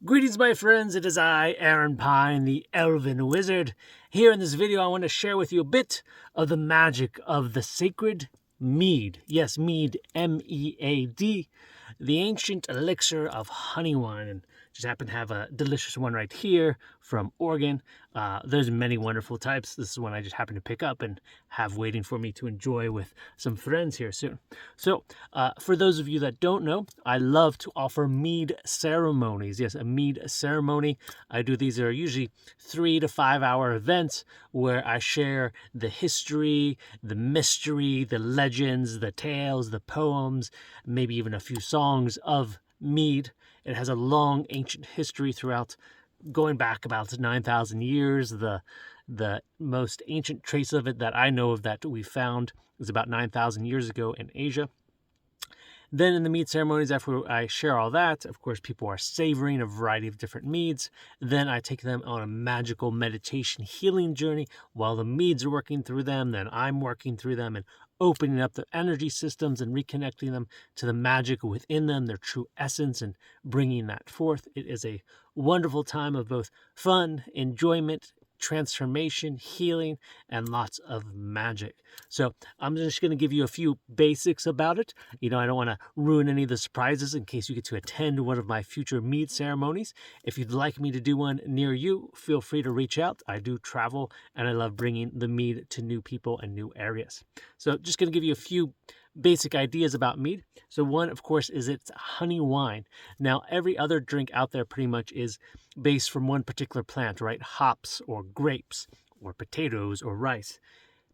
Greetings, my friends. It is I, Aaron Pine, the Elven Wizard. Here in this video, I want to share with you a bit of the magic of the sacred mead. Yes, mead, M-E-A-D, the ancient elixir of honey wine. And just happen to have a delicious one right here from Oregon. There's many wonderful types. This is one I just happened to pick up and have waiting for me to enjoy with some friends here soon. So, for those of you that don't know, I love to offer mead ceremonies. Yes, a mead ceremony. I do these are usually 3 to 5 hour events where I share the history, the mystery, the legends, the tales, the poems, maybe even a few songs of mead. It has a long ancient history throughout, going back about 9,000 years. The most ancient trace of it that I know of that we found is about 9,000 years ago in Asia. Then in the mead ceremonies, after I share all that, of course, people are savoring a variety of different meads. Then I take them on a magical meditation healing journey while the meads are working through them. Then I'm working through them and opening up the energy systems and reconnecting them to the magic within them, their true essence, and bringing that forth. It is a wonderful time of both fun, enjoyment, transformation, healing, and lots of magic. So I'm just going to give you a few basics about it. I don't want to ruin any of the surprises in case you get to attend one of my future mead ceremonies. If you'd like me to do one near you, feel free to reach out. I do travel, and I love bringing the mead to new people and new areas. So just going to give you a few basic ideas about mead. So one, of course, is it's honey wine. Now, every other drink out there pretty much is based from one particular plant, right? Hops or grapes or potatoes or rice.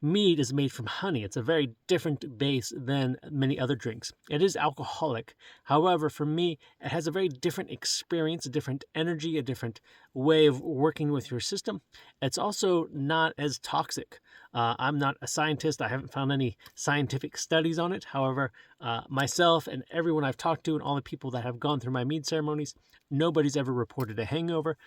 Mead is made from honey. It's a very different base than many other drinks. It is alcoholic. However, for me, it has a very different experience, a different energy, a different way of working with your system. It's also not as toxic. I'm not a scientist. I haven't found any scientific studies on it. However, myself and everyone I've talked to and all the people that have gone through my mead ceremonies, nobody's ever reported a hangover.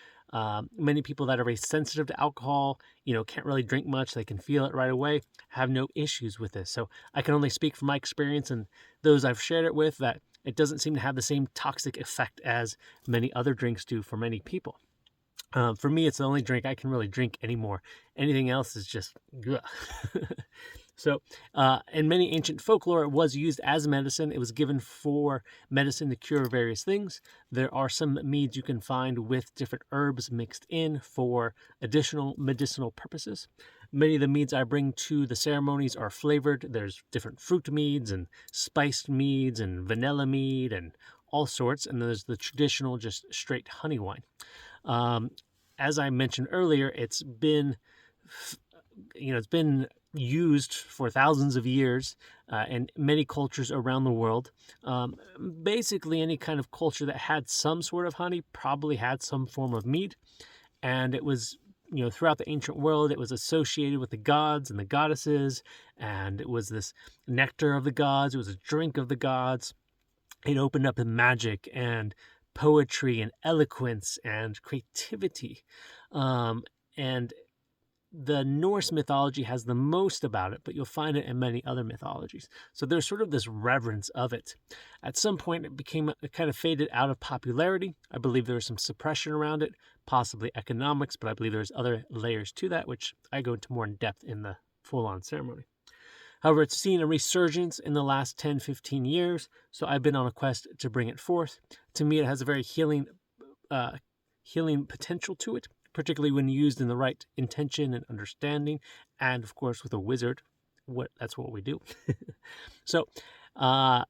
Many people that are very sensitive to alcohol, can't really drink much. They can feel it right away, have no issues with this. So I can only speak from my experience and those I've shared it with that it doesn't seem to have the same toxic effect as many other drinks do for many people. For me, it's the only drink I can really drink anymore. Anything else is just So, in many ancient folklore, it was used as medicine. It was given for medicine to cure various things. There are some meads you can find with different herbs mixed in for additional medicinal purposes. Many of the meads I bring to the ceremonies are flavored. There's different fruit meads and spiced meads and vanilla mead and all sorts. And there's the traditional, just straight honey wine. As I mentioned earlier, it's been used for thousands of years in many cultures around the world. Basically, any kind of culture that had some sort of honey probably had some form of mead. And it was, throughout the ancient world, it was associated with the gods and the goddesses. And it was this nectar of the gods. It was a drink of the gods. It opened up in magic and poetry and eloquence and creativity. And the Norse mythology has the most about it, but you'll find it in many other mythologies. So there's sort of this reverence of it. At some point, it kind of faded out of popularity. I believe there was some suppression around it, possibly economics, but I believe there's other layers to that, which I go into more in depth in the full-on ceremony. However, it's seen a resurgence in the last 10, 15 years, so I've been on a quest to bring it forth. To me, it has a very healing potential to it, particularly when used in the right intention and understanding, and of course with a wizard. That's what we do. So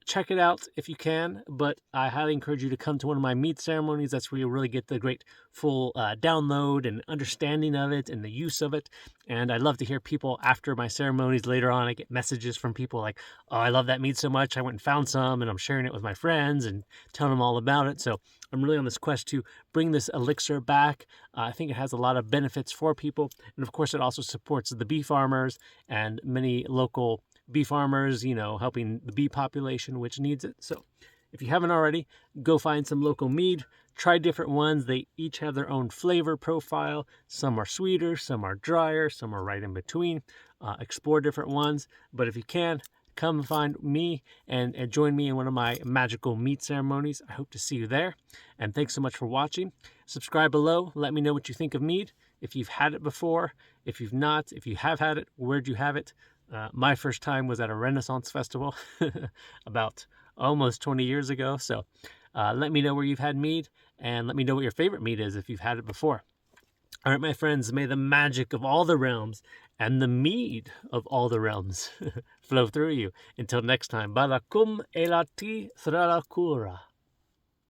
check it out if you can, but I highly encourage you to come to one of my mead ceremonies. That's where you'll really get the great full download and understanding of it and the use of it. And I love to hear people after my ceremonies later on. I get messages from people like, oh, I love that mead so much. I went and found some and I'm sharing it with my friends and telling them all about it. So I'm really on this quest to bring this elixir back. I think it has a lot of benefits for people. And of course, it also supports the bee farmers and many local bee farmers, helping the bee population, which needs it. So if you haven't already, go find some local mead. Try different ones. They each have their own flavor profile. Some are sweeter, some are drier, some are right in between. Explore different ones. But if you can, come find me and join me in one of my magical mead ceremonies. I hope to see you there. And thanks so much for watching. Subscribe below. Let me know what you think of mead. If you've had it before, if you've not, if you have had it, where'd you have it? My first time was at a Renaissance festival about almost 20 years ago. So let me know where you've had mead, and let me know what your favorite mead is if you've had it before. All right, my friends, may the magic of all the realms and the mead of all the realms flow through you. Until next time, Balakum elati thralakura.